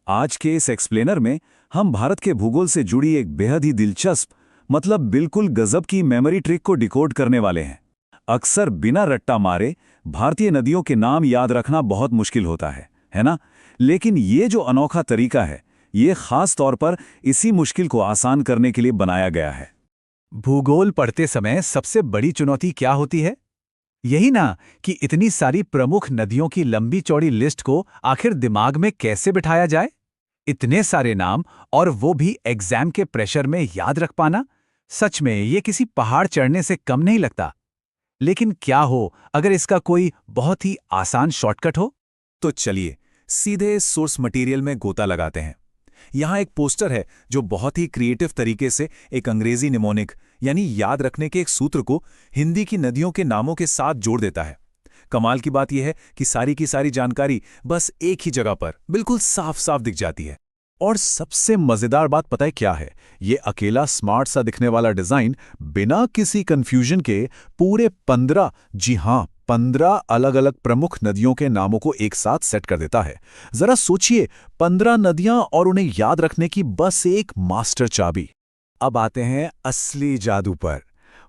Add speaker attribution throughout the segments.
Speaker 1: आज के इस एक्सप्लेनर में हम भारत के भूगोल से जुड़ी एक बेहद ही दिलचस्प, मतलब बिल्कुल गजब की मेमोरी ट्रिक को डिकोड करने वाले हैं। अक्सर बिना रट्टा मारे भारतीय नदियों के नाम याद रखना बहुत मुश्किल होता है ना? लेकिन ये जो अनोखा तरीका है, ये खास तौर पर इसी मुश्किल को आसान करने के लिए बनाया गया है।
Speaker 2: भूगोल पढ़ते समय सबसे बड़ी चुनौती क्या होती है? यही ना कि इतनी सारी प्रमुख नदियों की लंबी चौड़ी लिस्ट को आखिर दिमाग में कैसे बिठाया जाए। इतने सारे नाम, और वो भी एग्जाम के प्रेशर में याद रख पाना, सच में ये किसी पहाड़ चढ़ने से कम नहीं लगता। लेकिन क्या हो अगर इसका कोई बहुत ही आसान शॉर्टकट हो?
Speaker 1: तो चलिए सीधे सोर्स मटेरियल में गोता लगाते हैं। यहाँ एक पोस्टर है जो बहुत ही क्रिएटिव तरीके से एक अंग्रेजी निमोनिक यानी याद रखने के एक सूत्र को हिंदी की नदियों के नामों के साथ जोड़ देता है। कमाल की बात यह है कि सारी की सारी जानकारी बस एक ही जगह पर बिल्कुल साफ साफ दिख जाती है।
Speaker 3: और सबसे मजेदार बात पता है क्या है? ये अकेला स्मार्ट सा दिखने वाला डिजाइन बिना किसी कंफ्यूजन के पूरे 15, जी हां 15 अलग अलग प्रमुख नदियों के नामों को एक साथ सेट कर देता है। जरा सोचिए, 15 नदियां और उन्हें याद रखने की बस एक मास्टर चाबी।
Speaker 2: अब आते हैं असली जादू पर,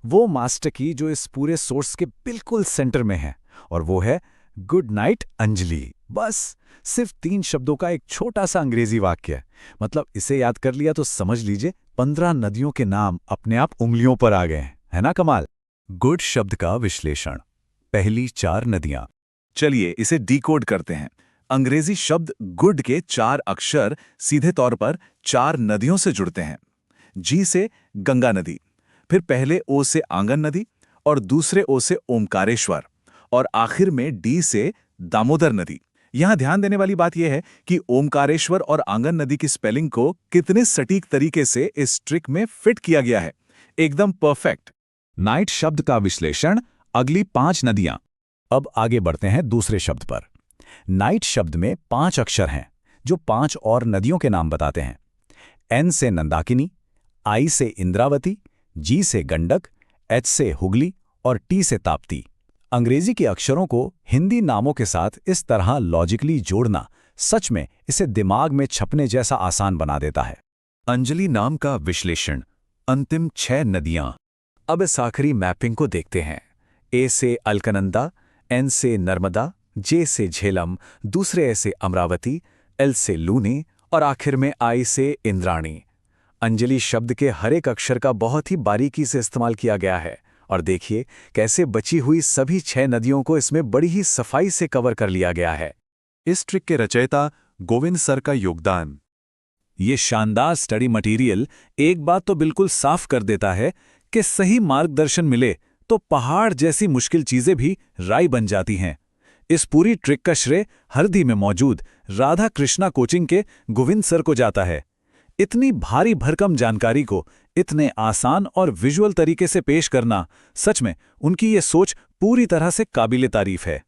Speaker 2: वो मास्टर की जो इस पूरे सोर्स के बिल्कुल सेंटर में है, और वो है गुड नाइट अंजलि। बस सिर्फ 3 शब्दों का एक छोटा सा अंग्रेजी वाक्य, मतलब इसे याद कर लिया तो समझ लीजिए 15 नदियों के नाम अपने आप उंगलियों पर आ गए हैं। है ना कमाल?
Speaker 3: गुड शब्द का विश्लेषण। पहली 4 नदियां।
Speaker 1: चलिए इसे डिकोड करते हैं। अंग्रेजी शब्द गुड के 4 अक्षर सीधे तौर पर 4 नदियों से जुड़ते हैं। जी से गंगा नदी, फिर पहले ओ से आंगन नदी, और दूसरे ओ से ओमकारेश्वर, और आखिर में डी से दामोदर नदी। यहां ध्यान देने वाली बात यह है कि ओमकारेश्वर और आंगन नदी की स्पेलिंग को कितने सटीक तरीके से इस ट्रिक में फिट किया गया है, एकदम परफेक्ट।
Speaker 3: नाइट शब्द का विश्लेषण। अगली 5 नदियां। अब आगे बढ़ते हैं दूसरे शब्द पर। नाइट शब्द में 5 अक्षर हैं जो 5 और नदियों के नाम बताते हैं। एन से नंदाकिनी, आई से इंद्रावती, जी से गंडक, एच से हुगली और टी से ताप्ती। अंग्रेजी के अक्षरों को हिंदी नामों के साथ इस तरह लॉजिकली जोड़ना सच में इसे दिमाग में छपने जैसा आसान बना देता है।
Speaker 1: अंजलि नाम का विश्लेषण। अंतिम 6 नदियां।
Speaker 2: अब इस आखिरी मैपिंग को देखते हैं। ए से अलकनंदा, एन से नर्मदा, जे से झेलम, दूसरे ए से अमरावती, एल से लूनी और आखिर में आई से इंद्राणी। अंजलि शब्द के हर एक अक्षर का बहुत ही बारीकी से इस्तेमाल किया गया है, और देखिए कैसे बची हुई सभी 6 नदियों को इसमें बड़ी ही सफाई से कवर कर लिया गया है।
Speaker 1: इस ट्रिक के रचयिता गोविंद सर का योगदान। ये शानदार स्टडी मटेरियल एक बात तो बिल्कुल साफ कर देता है कि सही मार्गदर्शन मिले तो पहाड़ जैसी मुश्किल चीजें भी राई बन जाती हैं। इस पूरी ट्रिक का श्रेय हरदी में मौजूद राधा कृष्णा कोचिंग के गोविंद सर को जाता है। इतनी भारी भरकम जानकारी को इतने आसान और विजुअल तरीके से पेश करना, सच में उनकी ये सोच पूरी तरह से काबिले तारीफ है।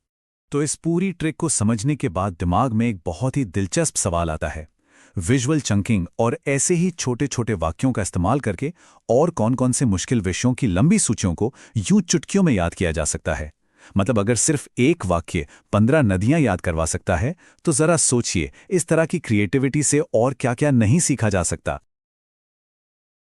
Speaker 1: तो इस पूरी ट्रिक को समझने के बाद दिमाग में एक बहुत ही दिलचस्प सवाल आता है। विजुअल चंकिंग और ऐसे ही छोटे छोटे वाक्यों का इस्तेमाल करके और कौन-कौन से मुश्किल विषयों की लंबी सूचियों को यूं चुटकियों में याद किया जा सकता है? मतलब अगर सिर्फ एक वाक्य 15 नदियां याद करवा सकता है, तो जरा सोचिए इस तरह की क्रिएटिविटी से और क्या-क्या नहीं सीखा जा सकता।